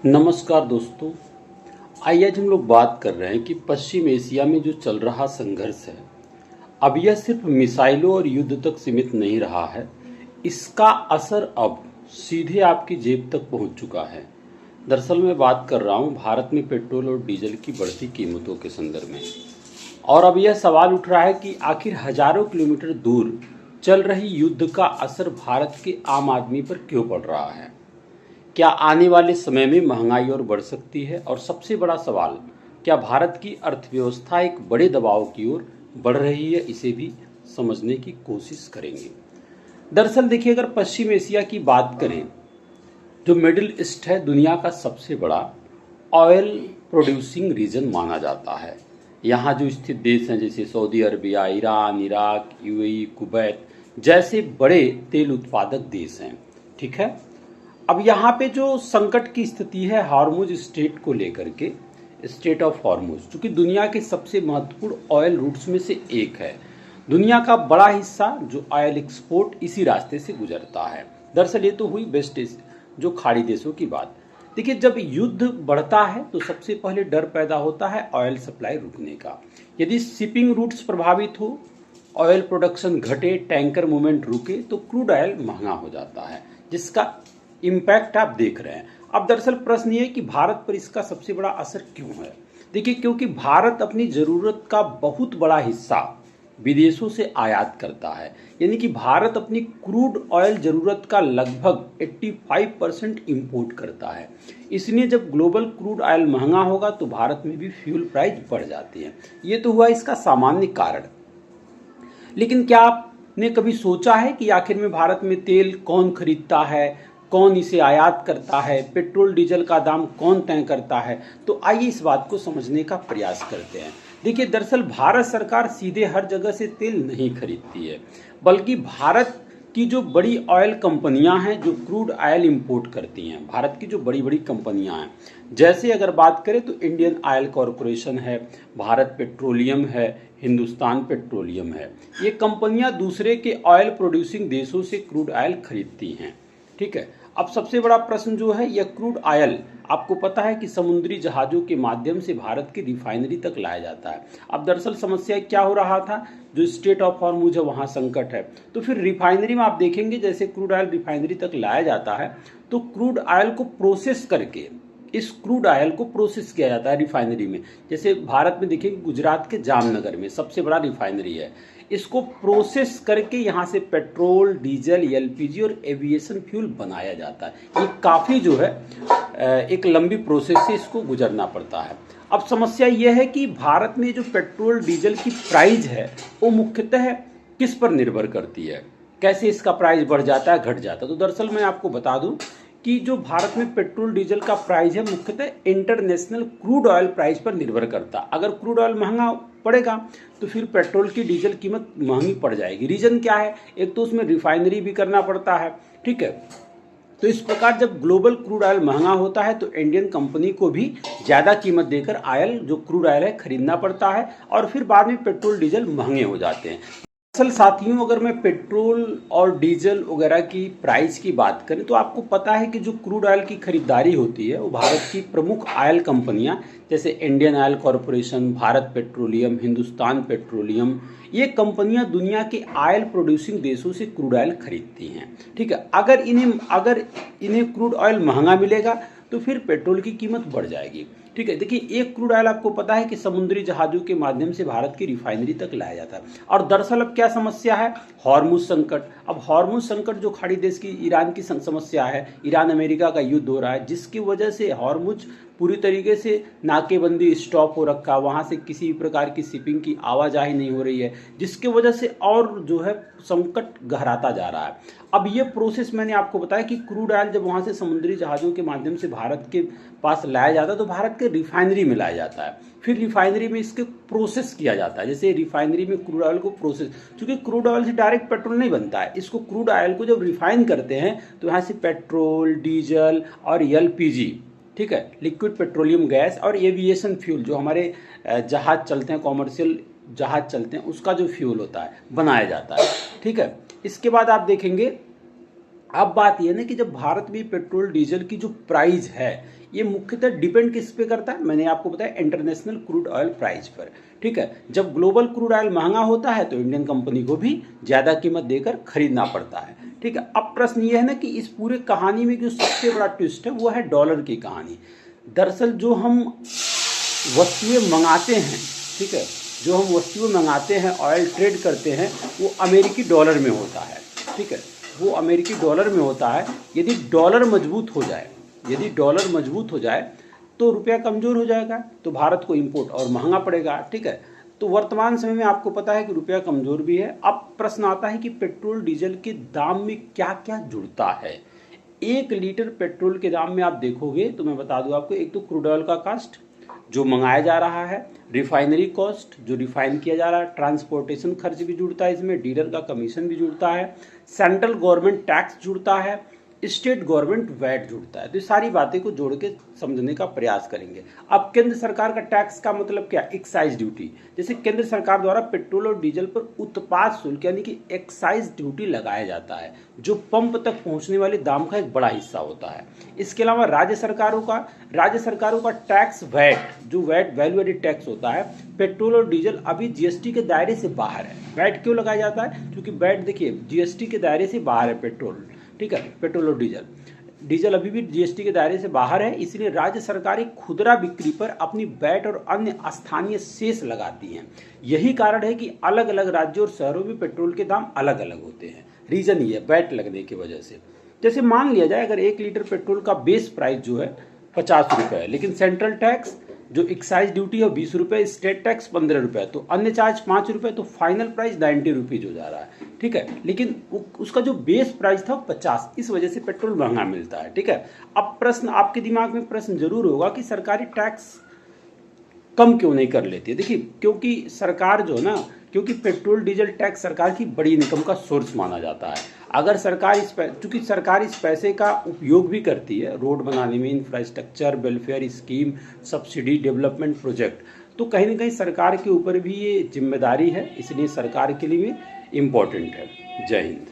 नमस्कार दोस्तों। आइए आज हम लोग बात कर रहे हैं कि पश्चिम एशिया में जो चल रहा संघर्ष है, अब यह सिर्फ मिसाइलों और युद्ध तक सीमित नहीं रहा है। इसका असर अब सीधे आपकी जेब तक पहुंच चुका है। दरअसल मैं बात कर रहा हूं भारत में पेट्रोल और डीजल की बढ़ती कीमतों के संदर्भ में। और अब यह सवाल उठ रहा है कि आखिर हजारों किलोमीटर दूर चल रही युद्ध का असर भारत के आम आदमी पर क्यों पड़ रहा है। क्या आने वाले समय में महंगाई और बढ़ सकती है, और सबसे बड़ा सवाल, क्या भारत की अर्थव्यवस्था एक बड़े दबाव की ओर बढ़ रही है, इसे भी समझने की कोशिश करेंगे। दरअसल देखिए, अगर पश्चिम एशिया की बात करें, जो मिडिल ईस्ट है दुनिया का सबसे बड़ा ऑयल प्रोड्यूसिंग रीजन माना जाता है। यहाँ जो स्थित देश हैं जैसे Saudi Arabia, Iran, Iraq, UAE, Kuwait जैसे बड़े तेल उत्पादक देश हैं। ठीक है। अब यहाँ पे जो संकट की स्थिति है हॉर्मुज स्ट्रेट को लेकर के, स्ट्रेट ऑफ हॉर्मुज, चूंकि दुनिया के सबसे महत्वपूर्ण ऑयल रूट्स में से एक है। दुनिया का बड़ा हिस्सा जो ऑयल एक्सपोर्ट इसी रास्ते से गुजरता है। दरअसल ये तो हुई वेस्ट जो खाड़ी देशों की बात। देखिए, जब युद्ध बढ़ता है तो सबसे पहले डर पैदा होता है ऑयल सप्लाई रुकने का। यदि शिपिंग रूट्स प्रभावित हो, ऑयल प्रोडक्शन घटे, टैंकर मूवमेंट रुके, तो क्रूड ऑयल महंगा हो जाता है, जिसका इम्पैक्ट आप देख रहे हैं। अब दरअसल प्रश्न ये है कि भारत पर इसका सबसे बड़ा असर क्यों है। देखिए, क्योंकि भारत अपनी ज़रूरत का बहुत बड़ा हिस्सा विदेशों से आयात करता है। यानी कि भारत अपनी क्रूड ऑयल ज़रूरत का लगभग 85% इम्पोर्ट करता है। इसलिए जब ग्लोबल क्रूड ऑयल महंगा होगा तो भारत में भी फ्यूल प्राइस बढ़ जाती है। ये तो हुआ इसका सामान्य कारण। लेकिन क्या आपने कभी सोचा है कि आखिर में भारत में तेल कौन खरीदता है, कौन इसे आयात करता है, पेट्रोल डीजल का दाम कौन तय करता है। तो आइए इस बात को समझने का प्रयास करते हैं। देखिए, दरअसल भारत सरकार सीधे हर जगह से तेल नहीं खरीदती है, बल्कि भारत की जो बड़ी ऑयल कंपनियां हैं जो क्रूड ऑयल इंपोर्ट करती हैं, भारत की जो बड़ी बड़ी कंपनियां हैं, जैसे अगर बात करें तो इंडियन ऑयल कॉरपोरेशन है, भारत पेट्रोलियम है, हिंदुस्तान पेट्रोलियम है। ये कंपनियां दूसरे के ऑयल प्रोड्यूसिंग देशों से क्रूड ऑयल खरीदती हैं। ठीक है। अब सबसे बड़ा प्रश्न जो है, यह क्रूड ऑयल आपको पता है कि समुद्री जहाज़ों के माध्यम से भारत की रिफाइनरी तक लाया जाता है। अब दरअसल समस्या क्या हो रहा था, जो स्ट्रेट ऑफ हॉर्मुज है वहाँ संकट है, तो फिर रिफाइनरी में आप देखेंगे जैसे क्रूड ऑयल रिफाइनरी तक लाया जाता है तो क्रूड ऑयल को प्रोसेस करके इस क्रूड ऑयल को प्रोसेस किया जाता है रिफाइनरी में। जैसे भारत में देखिए गुजरात के जामनगर में सबसे बड़ा रिफाइनरी है। इसको प्रोसेस करके यहाँ से पेट्रोल, डीजल, एलपीजी और एविएशन फ्यूल बनाया जाता है। ये काफ़ी जो है एक लंबी प्रोसेस से इसको गुजरना पड़ता है। अब समस्या यह है कि भारत में जो पेट्रोल डीजल की प्राइस है वो मुख्यतः किस पर निर्भर करती है, कैसे इसका प्राइस बढ़ जाता है, घट जाता है। तो दरअसल मैं आपको बता दूं कि जो भारत में पेट्रोल डीजल का प्राइस है मुख्यतः इंटरनेशनल क्रूड ऑयल प्राइस पर निर्भर करता है। अगर क्रूड ऑयल महंगा पड़ेगा तो फिर पेट्रोल की डीजल कीमत महंगी पड़ जाएगी। रीजन क्या है, एक तो उसमें रिफाइनरी भी करना पड़ता है। ठीक है। तो इस प्रकार जब ग्लोबल क्रूड ऑयल महंगा होता है तो इंडियन कंपनी को भी ज़्यादा कीमत देकर ऑयल जो क्रूड ऑयल है खरीदना पड़ता है, और फिर बाद में पेट्रोल डीजल महंगे हो जाते हैं। असल साथियों, अगर मैं पेट्रोल और डीजल वगैरह की प्राइस की बात करें तो आपको पता है कि जो क्रूड ऑयल की खरीदारी होती है वो भारत की प्रमुख ऑयल कंपनियां जैसे Indian oil corporation, Bharat petroleum, Hindustan petroleum, ये कंपनियां दुनिया के ऑयल प्रोड्यूसिंग देशों से क्रूड ऑयल खरीदती हैं। ठीक है। अगर इन्हें क्रूड ऑयल महंगा मिलेगा तो फिर पेट्रोल की कीमत बढ़ जाएगी। ठीक है। देखिए, एक क्रूड ऑयल आपको पता है कि समुद्री जहाज़ों के माध्यम से भारत की रिफाइनरी तक लाया जाता है। और दरअसल अब क्या समस्या है, हॉर्मुज संकट। अब हॉर्मुज संकट जो खाड़ी देश की ईरान की समस्या है, ईरान अमेरिका का युद्ध हो रहा है, जिसकी वजह से हॉर्मुज पूरी तरीके से नाकेबंदी स्टॉप हो रखा, वहाँ से किसी भी प्रकार की शिपिंग की आवाजाही नहीं हो रही है, जिसकी वजह से और जो है संकट गहराता जा रहा है। अब ये प्रोसेस मैंने आपको बताया कि क्रूड ऑयल जब वहाँ से समुद्री जहाज़ों के माध्यम से भारत के पास लाया जाता है तो भारत के रिफाइनरी में लाया जाता है, फिर रिफाइनरी में इसके प्रोसेस किया जाता है। जैसे रिफाइनरी में क्रूड ऑयल को प्रोसेस, क्योंकि क्रूड ऑयल से डायरेक्ट पेट्रोल नहीं बनता है, इसको क्रूड ऑयल को जब रिफाइन करते हैं तो यहाँ से पेट्रोल, डीजल और एलपीजी, ठीक है, लिक्विड पेट्रोलियम गैस, और एविएशन फ्यूल जो हमारे जहाज चलते हैं, कॉमर्शियल जहाज चलते हैं, उसका जो फ्यूल होता है बनाया जाता है। ठीक है। इसके बाद आप देखेंगे, अब बात यह ना कि जब भारत में पेट्रोल डीजल की जो प्राइस है ये मुख्यतः डिपेंड किस पे करता है, मैंने आपको बताया इंटरनेशनल क्रूड ऑयल प्राइस पर। ठीक है, जब ग्लोबल क्रूड ऑयल महंगा होता है तो इंडियन कंपनी को भी ज़्यादा कीमत देकर खरीदना पड़ता है। ठीक है, अब प्रश्न ये है ना कि इस पूरे कहानी में जो सबसे बड़ा ट्विस्ट है वो है डॉलर की कहानी। दरअसल जो हम वस्तुएं मंगाते हैं, ठीक है, जो हम वस्तुएं मंगाते हैं, ऑयल ट्रेड करते हैं, वो अमेरिकी डॉलर में होता है। ठीक है, वो अमेरिकी डॉलर में होता है। यदि डॉलर मजबूत हो जाए, यदि डॉलर मजबूत हो जाए तो रुपया कमज़ोर हो जाएगा, तो भारत को इंपोर्ट और महंगा पड़ेगा। ठीक है, तो वर्तमान समय में आपको पता है कि रुपया कमज़ोर भी है। अब प्रश्न आता है कि पेट्रोल डीजल के दाम में क्या क्या जुड़ता है। 1 लीटर पेट्रोल के दाम में आप देखोगे तो मैं बता दूं आपको, एक तो क्रूड ऑयल का कास्ट जो मंगाया जा रहा है, रिफाइनरी कॉस्ट जो रिफाइन किया जा रहा है, ट्रांसपोर्टेशन खर्च भी जुड़ता है इसमें, डीलर का कमीशन भी जुड़ता है, सेंट्रल गवर्नमेंट टैक्स जुड़ता है, स्टेट गवर्नमेंट वैट जुड़ता है। तो ये सारी बातें को जोड़ के समझने का प्रयास करेंगे। अब केंद्र सरकार का टैक्स का मतलब क्या, एक्साइज ड्यूटी। जैसे केंद्र सरकार द्वारा पेट्रोल और डीजल पर उत्पाद शुल्क यानी कि एक्साइज ड्यूटी लगाया जाता है, जो पंप तक पहुंचने वाले दाम का एक बड़ा हिस्सा होता है। इसके अलावा राज्य सरकारों का टैक्स वैट, जो वैट वैल्यू एडेड टैक्स होता है, पेट्रोल और डीजल अभी जीएसटी के दायरे से बाहर है। वैट क्यों लगाया जाता है, क्योंकि वैट देखिए जीएसटी के दायरे से बाहर है पेट्रोल। ठीक है, पेट्रोल और डीजल अभी भी जीएसटी के दायरे से बाहर है, इसलिए राज्य सरकारें खुदरा बिक्री पर अपनी वैट और अन्य स्थानीय सेस लगाती हैं। यही कारण है कि अलग अलग राज्यों और शहरों में पेट्रोल के दाम अलग अलग होते हैं। रीजन ये है वैट लगने की वजह से। जैसे मान लिया जाए अगर 1 लीटर पेट्रोल का बेस प्राइस जो है 50 रुपये है, लेकिन सेंट्रल टैक्स जो एक्साइज ड्यूटी है 20 रुपये, स्टेट टैक्स 15 रुपये, तो अन्य चार्ज 5 रुपये, तो फाइनल प्राइस 90 रुपीज हो जा रहा है। ठीक है, लेकिन उसका जो बेस प्राइस था 50, इस वजह से पेट्रोल महंगा मिलता है। ठीक है, अब प्रश्न आपके दिमाग में प्रश्न जरूर होगा कि सरकारी टैक्स कम क्यों नहीं कर लेती है। देखिए, क्योंकि सरकार जो ना, क्योंकि पेट्रोल डीजल टैक्स सरकार की बड़ी इनकम का सोर्स माना जाता है। अगर सरकार चूंकि सरकार इस पैसे का उपयोग भी करती है रोड बनाने में, infrastructure, welfare scheme, subsidy, development project, तो कहीं ना कहीं सरकार के ऊपर भी ये जिम्मेदारी है, इसलिए सरकार के लिए भी इम्पोर्टेंट है। जय हिंद।